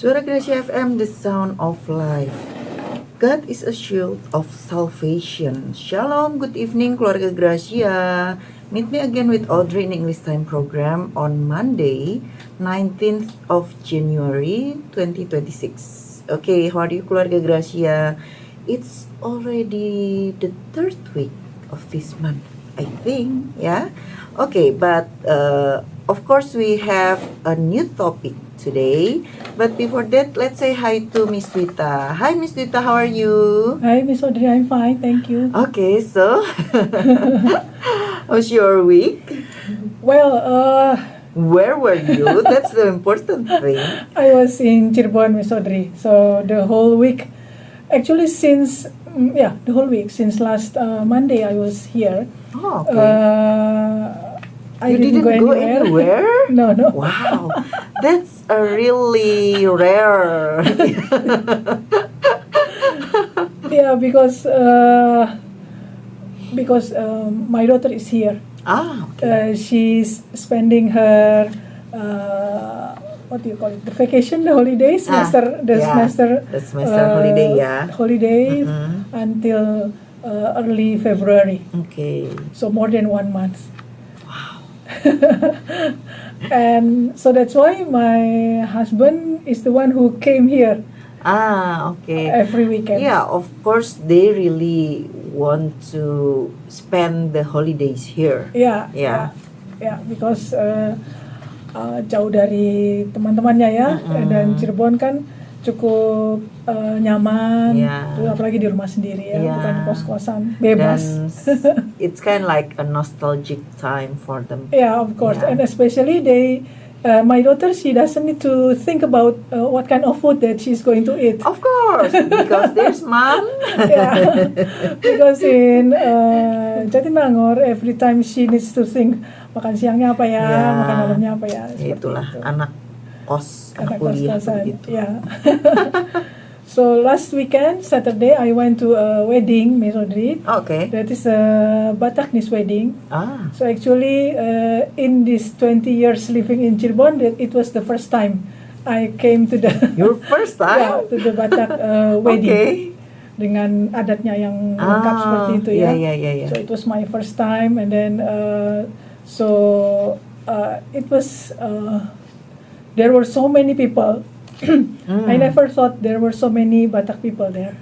Suara Gracia FM, the sound of life. God is a shield of salvation. Shalom, good evening keluarga Gracia. Meet me again with Audrey in English Time program on Monday, 19th of January 2026. Okay, how are you keluarga Gracia? It's already the third week of this month, I think, yeah. Okay, but of course we have a new topic today. But before that, let's say hi to Miss Dita. Hi, Miss Dita, how are you? Hi, Miss Audrey. I'm fine, thank you. Okay, so how's your week? Well, Where were you? That's the important thing. I was in Cirebon, Miss Audrey. So the whole week, actually since the whole week since last Monday, I was here. Oh, okay. I You didn't go anywhere? No. Wow, that's a really rare. Yeah, because my daughter is here. Okay. She's spending her what do you call it? The vacation, the holiday semester, The semester holiday, yeah. Holiday Mhm. until early February. Okay. So more than 1 month. And so that's why my husband is the one who came here Okay. every weekend. Yeah, of course they really want to spend the holidays here. Yeah, Yeah. because jauh dari teman-temannya ya, dan Cirebon kan cukup nyaman, Yeah. terus apalagi di rumah sendiri ya, Yeah. bukan kos-kosan, bebas. Dan it's kind of like a nostalgic time for them. Yeah, of course, Yeah. and especially my daughter, she doesn't need to think about what kind of food that she's going to eat. Of course, because there's mom. Yeah, because in Jatinangor, every time she needs to think makan siangnya apa ya, Yeah. makan malamnya apa ya. seperti Itulah itu. anak kos, anak Anak kuliah kos-kosan, begitu. yeah. So last weekend, Saturday, I went to a wedding, Miss Audrey. Okay. That is a Bataknis wedding. Ah, So actually, in this 20 years living in Cirebon, it was the first time I came to the your first yeah, time? to the Batak wedding. Okay. Dengan adatnya yang lengkap seperti itu ya. Yeah. So it was my first time, and then it was there were so many people. I never thought there were so many Batak people there.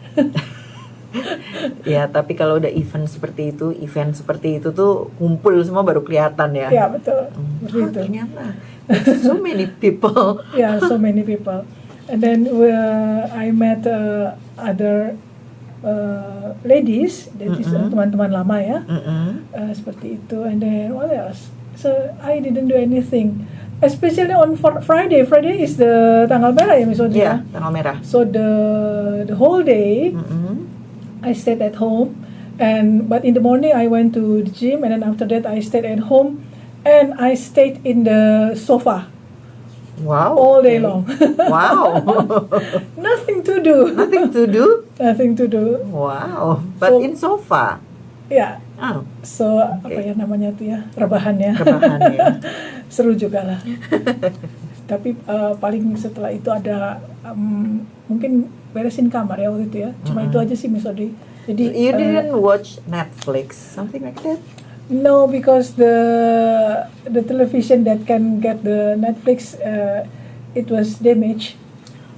Ya, tapi kalau udah event seperti itu tuh kumpul semua baru kelihatan ya. Ya betul, seperti itu. Ternyata so many people. Yeah, so many people. And then I met other ladies, that is teman-teman lama ya, seperti itu. And then what else? So I didn't do anything. Especially on Friday. Friday is the tanggal merah ya, Miss Audrey. Iya, tanggal merah. So the whole day I stayed at home, but in the morning I went to the gym, and then after that I stayed at home, and I stayed in the sofa Wow. all day okay. long. Wow. Nothing to do. Nothing to do? Nothing to do. Wow. But So- in sofa. Ya. Oh, So apa ya namanya tuh ya, rebahan ya. rebahan ya. Seru juga lah. Tapi paling setelah itu ada mungkin beresin kamar ya waktu itu ya. Cuma itu aja sih, Miss Audrey. Jadi You didn't watch Netflix, something like that? no, because the television that can get the Netflix it was damaged.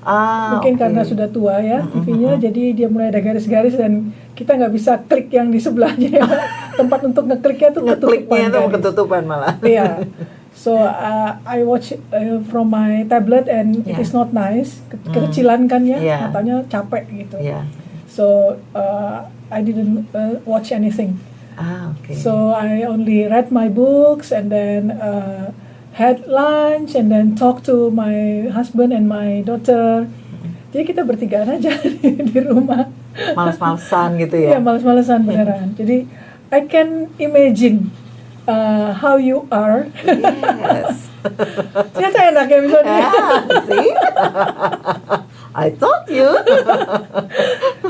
Mungkin Okay. karena sudah tua ya TV-nya, jadi dia mulai ada garis-garis dan kita nggak bisa klik yang di sebelahnya ya. Tempat untuk ngekliknya tuh Ngekliknya tuh garis. ketutupan malah. Iya. So I watch from my tablet and it Yeah. is not nice. Kekecilan kan ya, Yeah. matanya capek gitu. Yeah. So I didn't watch anything. Okay. So I only read my books and then had lunch and then talk to my husband and my daughter. Jadi kita bertigaan aja di rumah. Males-malesan gitu Ya, ya. males-malesan beneran. Jadi I can imagine how you are. Yes. Ternyata enak ya misalnya. See? I told you.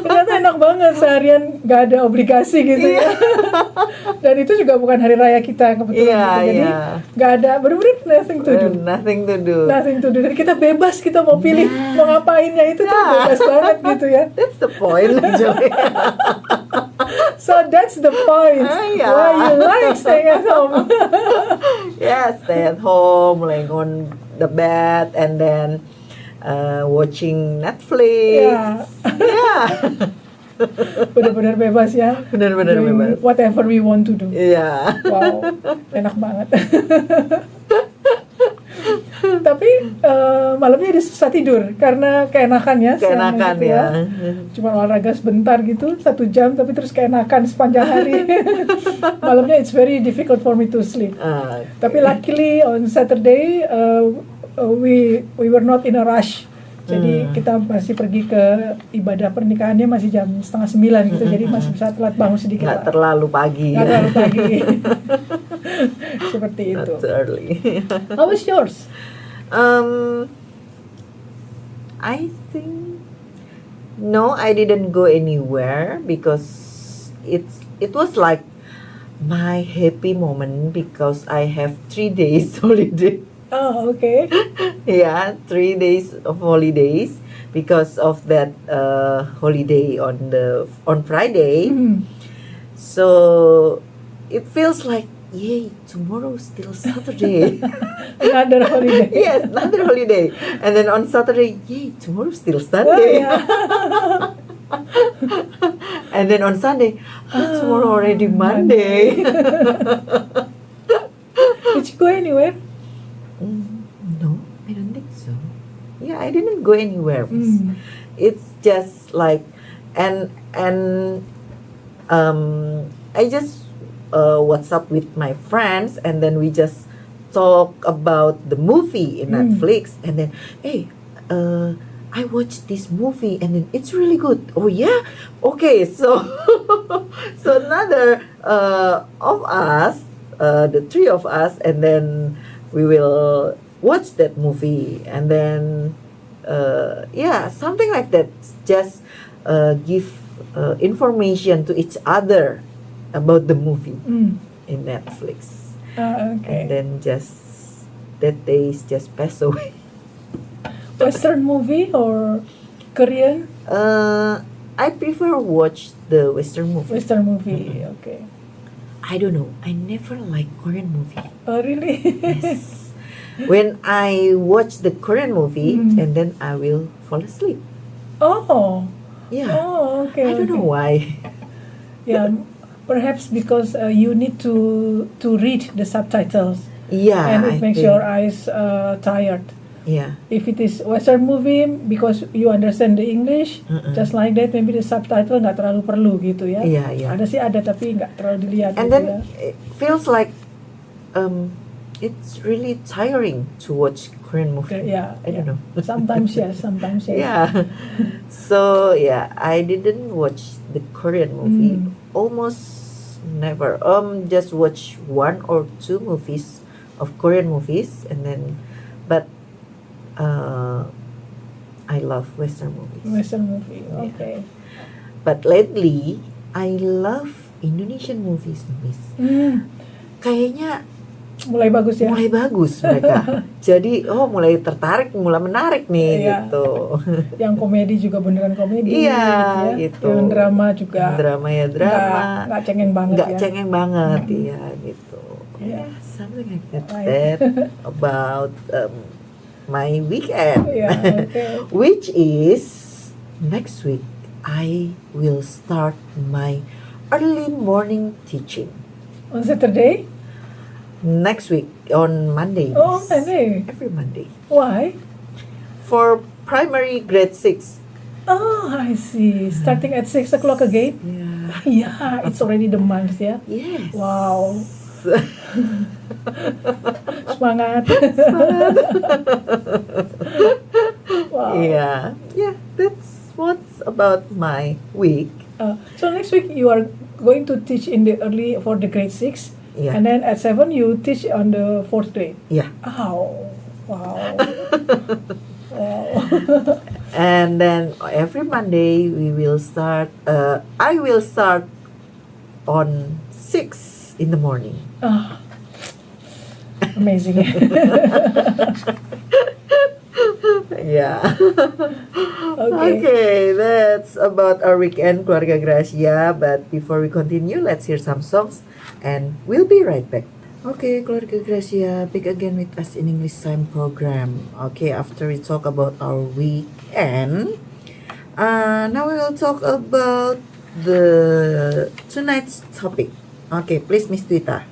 Ternyata enak banget seharian nggak ada obligasi gitu ya. Dan itu juga bukan hari raya kita kebetulan Iya, gitu. Jadi iya. nggak ada bener-bener nothing to do. Nothing to do. Nothing to do. Jadi kita bebas, kita mau pilih mau ngapainnya itu tuh bebas banget gitu ya. That's the point actually. So that's the point. Yeah. Why you like staying at home. Yeah, stay at home, laying on the bed, and then watching Netflix. Yeah. Yeah. Benar-benar bebas ya. Benar-benar Doing bebas. whatever we want to do. Iya. Wow, enak banget. Tapi malamnya jadi susah tidur karena keenakan ya. siangnya Keenakan gitu ya. Cuma olahraga sebentar gitu, 1 jam, tapi terus keenakan sepanjang hari. Malamnya it's very difficult for me to sleep. Tapi luckily on Saturday we were not in a rush. Jadi kita masih pergi ke ibadah pernikahannya masih jam 8:30 gitu. Jadi masih bisa telat bangun sedikit. Nggak lah. terlalu pagi. Nggak terlalu pagi. Seperti itu. Not too early. How was yours? I think no, I didn't go anywhere because it was like my happy moment because I have 3 days holiday. Oh, okay. Yeah, 3 days of holidays because of that holiday on Friday. So it feels like yay, tomorrow still Saturday. Another holiday. Yes, another holiday. And then on Saturday, yay, tomorrow still Sunday. Yeah. And then on Sunday, tomorrow already Monday. Did you go anywhere? No, I don't think so. Yeah, I didn't go anywhere. It's just like and I just WhatsApp with my friends, and then we just talk about the movie in Netflix, and then hey, I watched this movie and then it's really good. Oh yeah, okay. So so another of us, the 3 of us, and then we will watch that movie, and then yeah, something like that. Just give information to each other about the movie in Netflix, and Okay. then just that days just pass away. Western movie or Korean? I prefer watch the Western movie. Western movie. Okay. I don't know. I never like Korean movie. Oh, really? Yes. When I watch the Korean movie, and then I will fall asleep. Oh. Yeah. Oh, okay. I don't know why. Yeah, perhaps because you need to read the subtitles, Yeah. and I it makes think. your eyes tired. Yeah. If it is Western movie, because you understand the English, just like that, maybe the subtitle nggak terlalu perlu gitu ya. Iya, iya. Ada sih ada, tapi nggak terlalu dilihat And gitu then ya. it feels like it's really tiring to watch Korean movie. Yeah, I don't know. Sometimes yes, sometimes yes. Yeah. So yeah, I didn't watch the Korean movie. Almost never. Just watch 1 or 2 movies of Korean movies, and then, but I love Western movies. Western movie, okay. But lately, I love Indonesian movies, Miss. Kayaknya Mulai bagus ya. mulai bagus mereka. Jadi, mulai tertarik, mulai menarik nih Iya. gitu. Yang komedi juga beneran komedi. Iya, ya. gitu. Yang drama juga. Drama ya drama. Nggak cengeng banget Nggak ya. cengeng banget, iya gitu. Iya. Something like that. Right. That about my weekend. Yeah, okay. Which is next week I will start my early morning teaching. On Saturday? Next week on Monday. Oh, Monday. Every Monday. Why? For primary grade 6. Oh, I see. Starting at 6 o'clock again? Yeah. Yeah, it's already the month ya. Yes. Wow. Semangat. Wow. Yeah. Yeah, that's what's about my week. So next week you are going to teach in the early for the grade 6, Yeah. and then at 7 you teach on the 4th grade. Yeah. Oh, wow. Wow. And then every Monday we will start. I will start on 6 in the morning. Ah, amazing. Yeah. Okay. Okay, that's about our weekend, Keluarga Gracia. But before we continue, let's hear some songs, and we'll be right back. Okay, Keluarga Gracia, back again with us in English Time program. Okay, after we talk about our weekend, now we will talk about the tonight's topic. Okay, please, Miss Twita.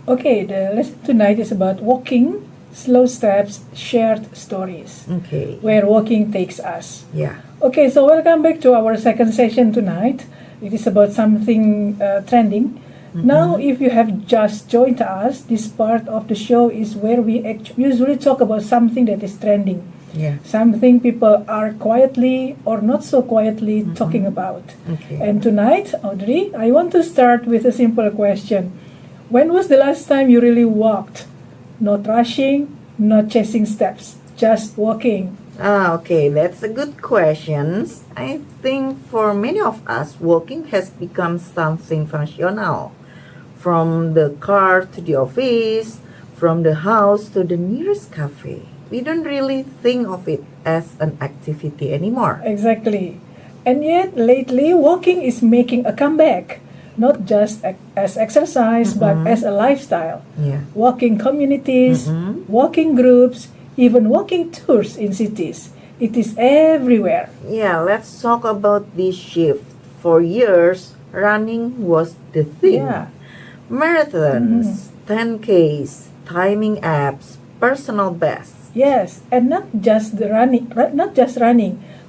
Okay, the lesson tonight is about walking, slow steps, shared stories, Okay. where walking takes us. Yeah. Okay, so welcome back to our second session tonight. It is about something trending. Now, if you have just joined us, this part of the show is where we usually talk about something that is trending, Yeah. something people are quietly or not so quietly talking about. Okay. And tonight, Audrey, I want to start with a simple question. When was the last time you really walked? Not rushing, not chasing steps, just walking. Okay, that's a good question. I think for many of us, walking has become something functional. From the car to the office, from the house to the nearest cafe. We don't really think of it as an activity anymore. Exactly. And yet, lately, walking is making a comeback. Not just as exercise, but as a lifestyle. Yeah. Walking communities, walking groups, even walking tours in cities. It is everywhere. Yeah, let's talk about this shift. For years, running was the thing. Yeah. Marathons, 10Ks, timing apps, personal bests. Yes, and not just running,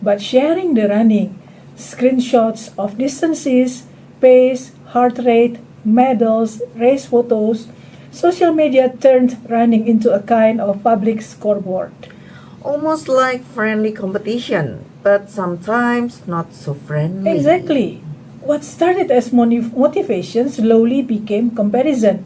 but sharing the running, screenshots of distances, pace, heart rate, medals, race photos. Social media turned running into a kind of public scoreboard. Almost like friendly competition, but sometimes not so friendly. Exactly. What started as motivation slowly became comparison.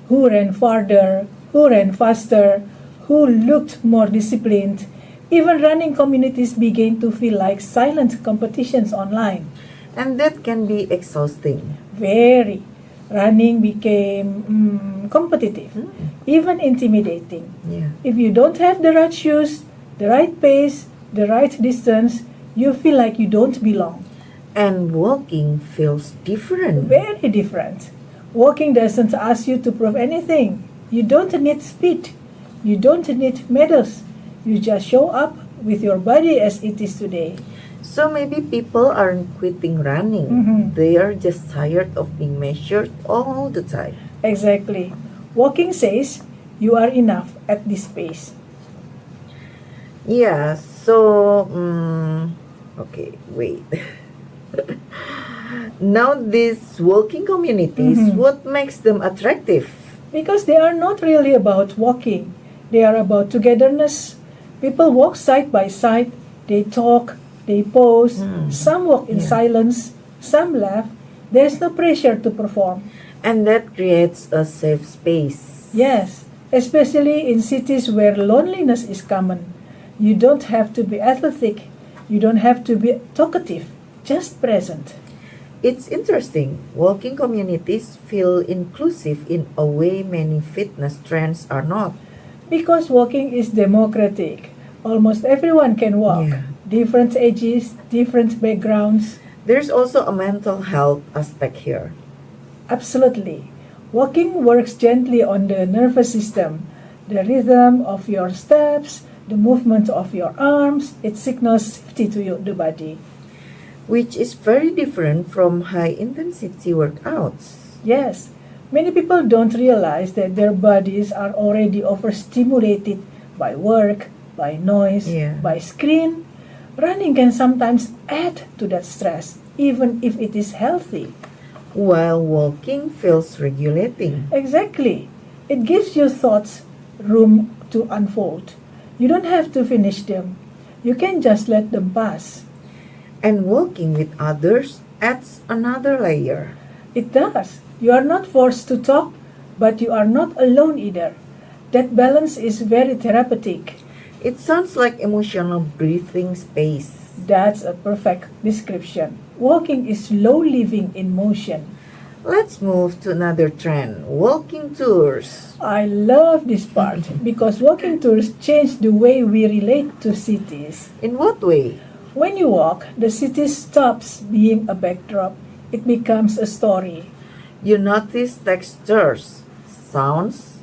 Who ran farther? Who ran faster? Who looked more disciplined? Even running communities began to feel like silent competitions online. And that can be exhausting. Very. Running became competitive, even intimidating. Yeah. If you don't have the right shoes, the right pace, the right distance, you feel like you don't belong. And walking feels different. Very different. Walking doesn't ask you to prove anything. You don't need speed. You don't need medals. You just show up with your body as it is today. So maybe people aren't quitting running. They are just tired of being measured all the time. Exactly. Walking says you are enough at this pace. Yeah, so, okay, wait. Now, these walking communities, what makes them attractive? Because they are not really about walking, they are about togetherness. People walk side by side, they talk, they pose, some walk in silence, some laugh. There's no pressure to perform. And that creates a safe space. Yes, especially in cities where loneliness is common. You don't have to be athletic, you don't have to be talkative, just present. It's interesting. Walking communities feel inclusive in a way many fitness trends are not. Because walking is democratic. Almost everyone can walk. Yeah. Different ages, different backgrounds. There's also a mental health aspect here. Absolutely. Walking works gently on the nervous system. The rhythm of your steps, the movement of your arms, it signals safety to the body. Which is very different from high intensity workouts. Yes, many people don't realize that their bodies are already overstimulated by work, by noise, Yeah. by screen. Running can sometimes add to that stress, even if it is healthy. While walking feels regulating. Exactly. It gives your thoughts room to unfold. You don't have to finish them. You can just let them pass. And walking with others adds another layer. It does. You are not forced to talk, but you are not alone either. That balance is very therapeutic. It sounds like emotional breathing space. That's a perfect description. Walking is slow living in motion. Let's move to another trend, walking tours. I love this part because walking tours change the way we relate to cities. In what way? When you walk, the city stops being a backdrop. It becomes a story. You notice textures, sounds,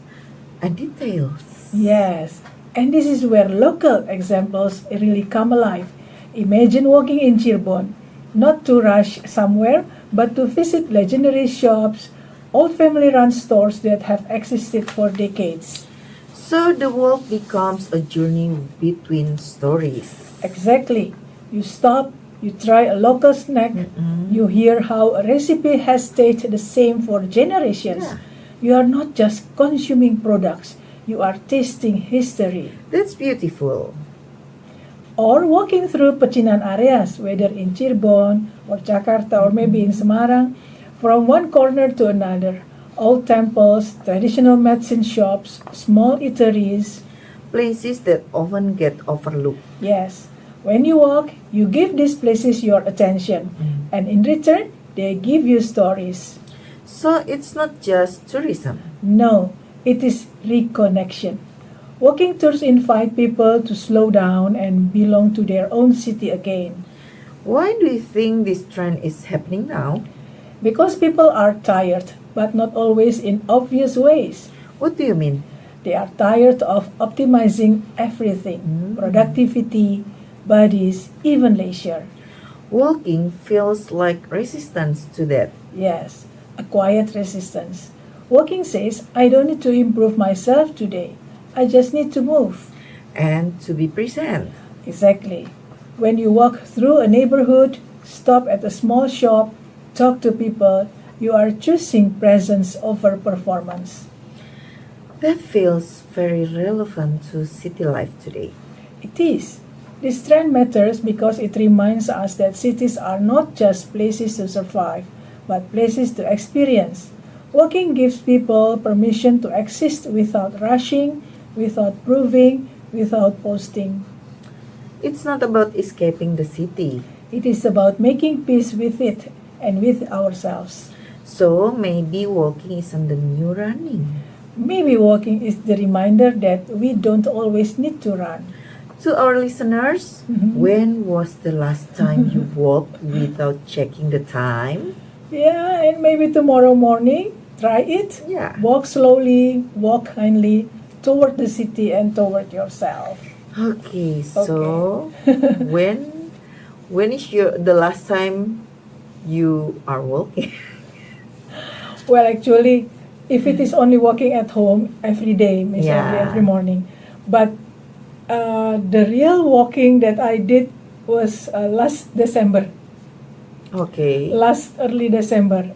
and details. Yes, and this is where local examples really come alive. Imagine walking in Cirebon, not to rush somewhere, but to visit legendary shops, old family-run stores that have existed for decades. So the walk becomes a journey between stories. Exactly. You stop, you try a local snack, you hear how a recipe has stayed the same for generations. Yeah. You are not just consuming products, you are tasting history. That's beautiful. Or walking through pecinan areas, whether in Cirebon or Jakarta or maybe in Semarang, from one corner to another. Old temples, traditional medicine shops, small eateries. Places that often get overlooked. Yes, when you walk, you give these places your attention, and in return, they give you stories. So it's not just tourism. No, it is reconnection. Walking tours invite people to slow down and belong to their own city again. Why do you think this trend is happening now? Because people are tired, but not always in obvious ways. What do you mean? They are tired of optimizing everything productivity, bodies, even leisure. Walking feels like resistance to that. Yes, a quiet resistance. Walking says, I don't need to improve myself today. I just need to move. And to be present. Exactly. When you walk through a neighborhood, stop at a small shop, talk to people, you are choosing presence over performance. That feels very relevant to city life today. It is. This trend matters because it reminds us that cities are not just places to survive, but places to experience. Walking gives people permission to exist without rushing, without proving, without posting. It's not about escaping the city. It is about making peace with it and with ourselves. So maybe walking isn't the new running. Maybe walking is the reminder that we don't always need to run. To our listeners, when was the last time you walked without checking the time? Yeah, and maybe tomorrow morning, try it. Yeah. Walk slowly, walk kindly toward the city and toward yourself. Okay, so when is the last time you are walking? Well, actually, if it is only walking at home every day, means Yeah. every morning. But the real walking that I did was last December, Okay. last early December.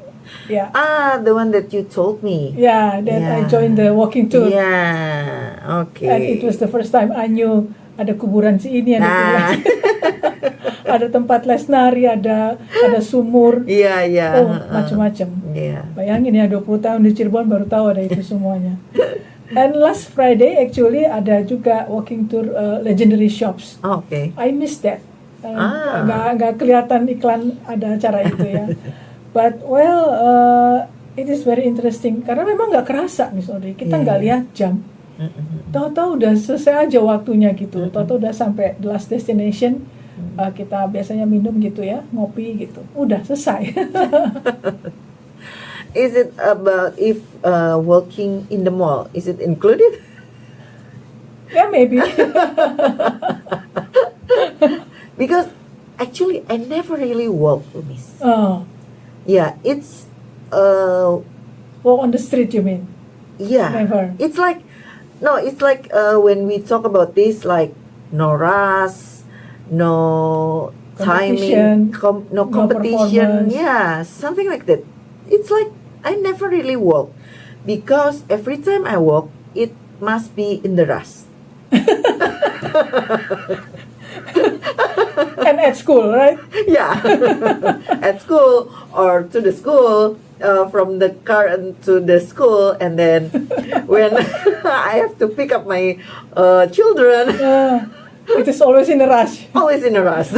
Yeah. Ah, the one that you told me. Yeah, that I Yeah. joined the walking tour. Yeah. Okay. And it was the first time I knew ada kuburan si ini, ada kuburan Ah. si ada tempat les nari, ada sumur, Iya, iya. oh macam-macam. Iya. Bayangin ya 20 tahun di Cirebon baru tahu ada itu semuanya. And last Friday actually ada juga walking tour legendary shops. Oh, okay. I missed that. Ah. Nggak kelihatan iklan ada acara itu ya. But well, it is very interesting karena memang nggak kerasa Miss Audrey. Kita nggak Yeah. lihat jam. Tahu-tahu udah selesai aja waktunya gitu. Tahu-tahu udah sampai the last destination. Kita biasanya minum gitu ya, ngopi gitu. Udah selesai. Is it about if walking in the mall? Is it included? Ya maybe. Because actually I never really walk, Miss. Oh, Yeah, it's walk on the street you mean? yeah. Never. It's like no, it's like when we talk about this, like no rush, no timing, Competition, no no competition. performance. Yeah, something like that. It's like I never really walk because every time I walk, it must be in the rush. And at school, right? Yeah, at school or to the school, from the car to the school, and then when I have to pick up my children, It is always in a rush. always in a rush.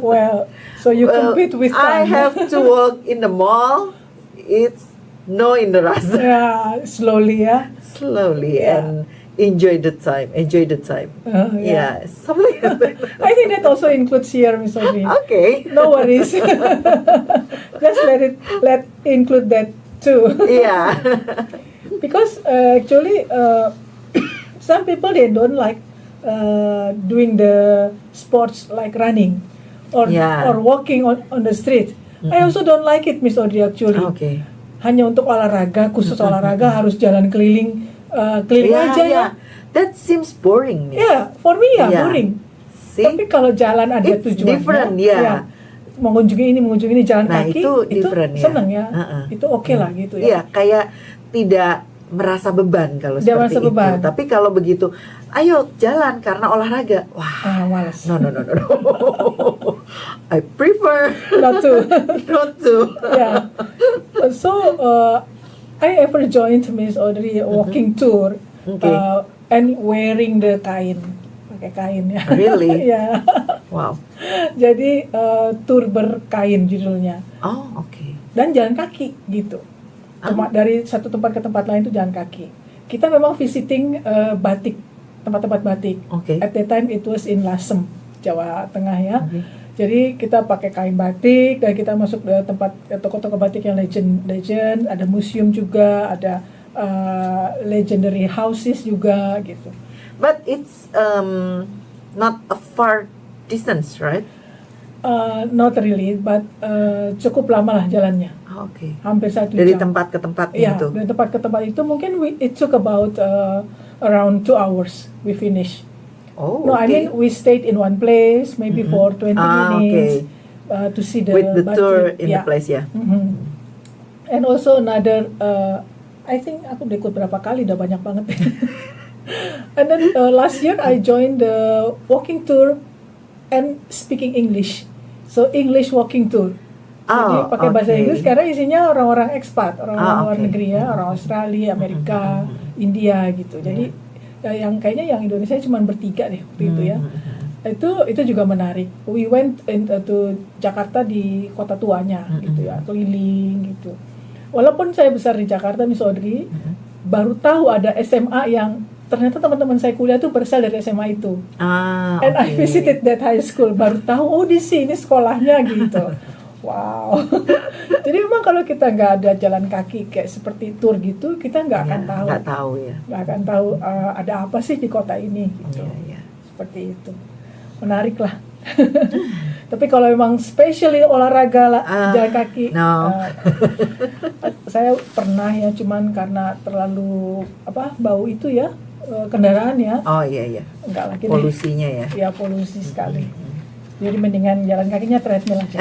Well, so you compete with I time. have to walk in the mall. It's no in the rush. Yeah, slowly, yeah. Slowly Yeah. and enjoy the time. Yeah. Yeah, something like that. I think that also includes here, Miss Audrey. Okay. No worries. Just let include that too. Yeah. Because actually, some people they don't like doing the sports like running Yeah. or walking on the street. I also don't like it, Miss Audrey, actually. Okay. Hanya untuk olahraga, khusus olahraga harus jalan keliling aja ya. That seems boring. Miss. Ya, for me ya Yeah. boring. See? Tapi kalau jalan ada It's tujuannya, different, yeah. mengunjungi ini jalan Nah, kaki, itu different, ya. seneng ya, itu oke lah gitu ya. Iya, kayak tidak merasa beban kalau Tidak seperti merasa itu. beban. Tapi kalau begitu, ayo jalan karena olahraga. Wah, Malas. no. I prefer Not to. not to. Yeah. So I ever joined Miss Audrey walking tour, Okay. and wearing the kain, pakai kain ya. Really? Ya. Wow. Jadi tour berkain judulnya. Oh, oke. Dan jalan kaki gitu. Dari satu tempat ke tempat lain itu jalan kaki. Kita memang visiting batik, tempat-tempat batik. Oke. At that time it was in Lasem, Jawa Tengah ya. Oke. Jadi kita pakai kain batik dan kita masuk ke tempat toko-toko batik yang legend, ada museum juga, ada legendary houses juga gitu. But it's not a far distance, right? Not really, but cukup lama lah jalannya. Oh, oke. Hampir 1 Dari jam. tempat ke tempat Ya, gitu. dari tempat ke tempat itu mungkin it took about around 2 hours we finish. Oh, No, I okay. mean we stayed in one place maybe for 20 minutes to see the With the batik. tour in Yeah. the place, ya. Mhm. And also another, I think aku udah ikut berapa kali, udah banyak banget. And then last year I joined the walking tour and speaking English. So English walking tour. Jadi Oh, pakai bahasa okay. Inggris karena isinya orang-orang ekspat, orang-orang luar okay. negeri ya, orang Australia, Amerika, India gitu. Jadi yang kayaknya yang Indonesia cuma bertiga deh waktu itu ya. Itu juga menarik. We went to Jakarta di kota tuanya gitu ya, keliling gitu. Walaupun saya besar di Jakarta, Miss Audrey, baru tahu ada SMA yang ternyata teman-teman saya kuliah tuh berasal dari SMA itu. And I Okay. visited that high school, baru tahu oh di sini sekolahnya gitu. Wow. Jadi memang kalau kita nggak ada jalan kaki kayak seperti tour gitu, kita nggak akan Ya, tahu. nggak tahu ya. Nggak akan tahu ada apa sih di kota ini gitu. Iya. Seperti itu. Menarik lah. Tapi kalau memang specially olahraga jalan kaki, no. saya pernah ya, cuman karena terlalu bau itu ya, kendaraan ya, Oh iya. enggak lagi deh. Polusinya ya. Ya polusi sekali. Jadi mendingan jalan kakinya treadmill aja.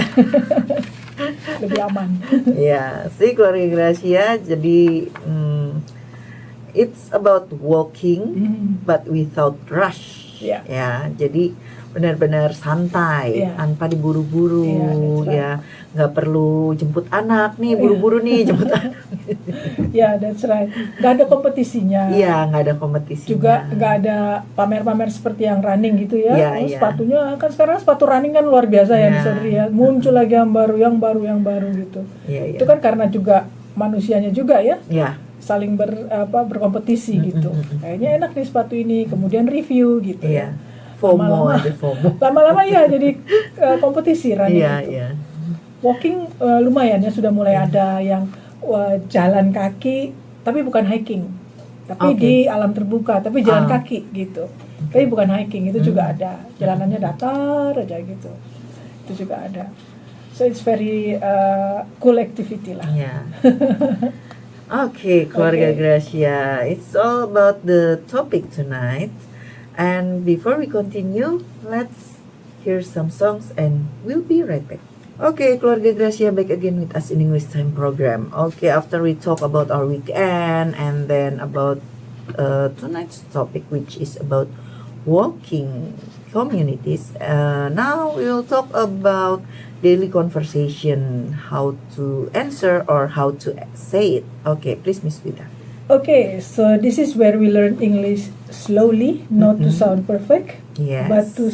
Lebih aman. Ya, sih keluarga Gracia. Jadi it's about walking but without rush. Ya. Ya, jadi benar-benar santai, Ya. tanpa diburu-buru. Ya, that's right. Ya, nggak perlu jemput anak nih, buru-buru nih jemput anak. Ya, that's right. Nggak ada kompetisinya. Iya, nggak ada kompetisi. Juga nggak ada pamer-pamer seperti yang running gitu ya. Iya, Oh, iya. sepatunya kan sekarang sepatu running kan luar biasa ya, Iya. Miss Audrey ya. Muncul lagi yang baru gitu. Iya. Itu kan karena juga manusianya juga ya, Ya. saling berkompetisi gitu. Kayaknya enak nih sepatu ini, kemudian review gitu Iya. ya. FOMO Lama-lama- aja FOMO. Lama-lama ya jadi kompetisi running Iya, gitu. iya. Walking lumayan ya, sudah mulai ada yang jalan kaki tapi bukan hiking, tapi Oke. di alam terbuka tapi jalan Ah. kaki gitu, tapi bukan hiking, itu juga ada, jalanannya datar aja gitu, itu juga ada. So it's very cool activity lah. Ya. Oke, keluarga Oke. Gracia. It's all about the topic tonight. And before we continue, let's hear some songs and we'll be right back. Okay, keluarga Gracia, back again with us in English Time program. Okay, after we talk about our weekend and then about tonight's topic, which is about walking. communities. Now we will talk about daily conversation, how to answer or how to say it. Okay, please, Miss Vida. Okay, so this is where we learn English slowly, not to sound perfect, Yes. but to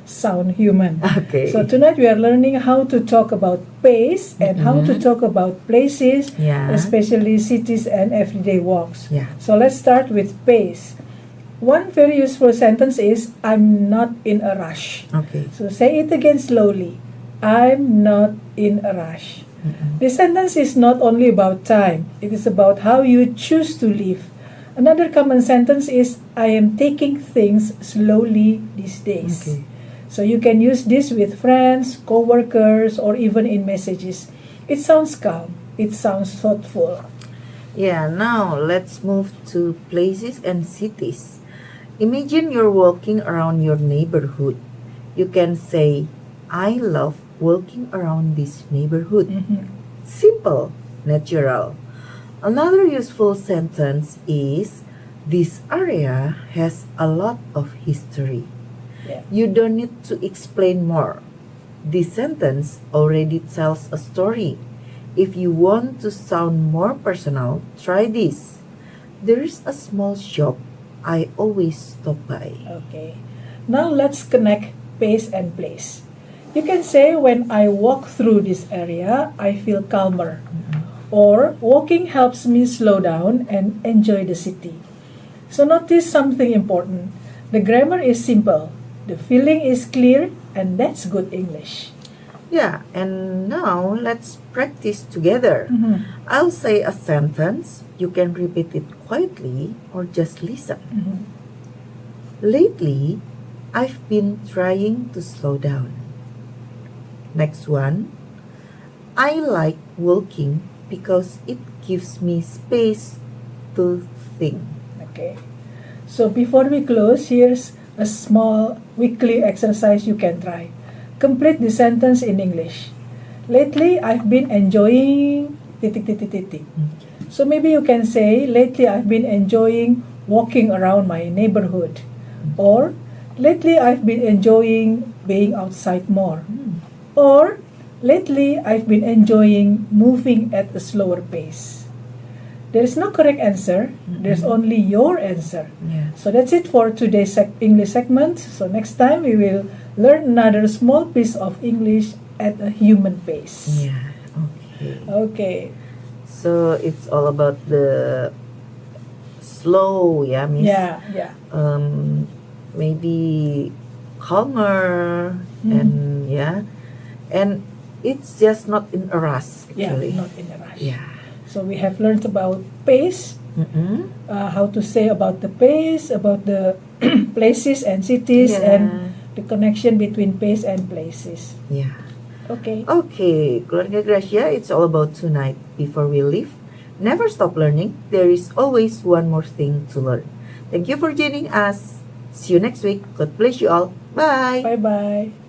sound human. Okay. So tonight we are learning how to talk about pace and how to talk about places, Yeah. especially cities and everyday walks. Yeah. So let's start with pace. One very useful sentence is I'm not in a rush. Okay. So say it again slowly. I'm not in a rush. This sentence is not only about time, it is about how you choose to live. Another common sentence is I am taking things slowly these days. Okay. So you can use this with friends, co-workers, or even in messages. It sounds calm, it sounds thoughtful. Yeah, now let's move to places and cities. Imagine you're walking around your neighborhood. You can say, I love walking around this neighborhood. Simple, natural. Another useful sentence is, this area has a lot of history. Yeah. You don't need to explain more. This sentence already tells a story. If you want to sound more personal, try this. There's a small shop I always stop by. Okay. Now let's connect pace and place. You can say when I walk through this area, I feel calmer. Or walking helps me slow down and enjoy the city. So notice something important. The grammar is simple. The feeling is clear and that's good English. Yeah, and now let's practice together. I'll say a sentence. You can repeat it quietly or just listen. Lately, I've been trying to slow down. Next one. I like walking because it gives me space to think. Okay. So before we close, here's a small weekly exercise you can try. Complete the sentence in English. Lately, I've been enjoying... So maybe you can say, lately I've been enjoying walking around my neighborhood. Or, lately I've been enjoying being outside more. Or, lately I've been enjoying moving at a slower pace. There is no correct answer. There's only your answer. Yeah. So that's it for today's English segment. So next time we will learn another small piece of English at a human pace. Yeah. Okay. Okay. So it's all about the slow, yeah, Miss. Yeah. Maybe calmer and yeah, and it's just not in a rush Yeah, actually. not in a rush. Yeah. So we have learned about pace, how to say about the pace, about the places and cities, Yeah. and the connection between pace and places. Yeah. Okay. Okay, Keluarga Gracia, it's all about tonight. Before we leave, never stop learning. There is always one more thing to learn. Thank you for joining us. See you next week. God bless you all. Bye. Bye-bye.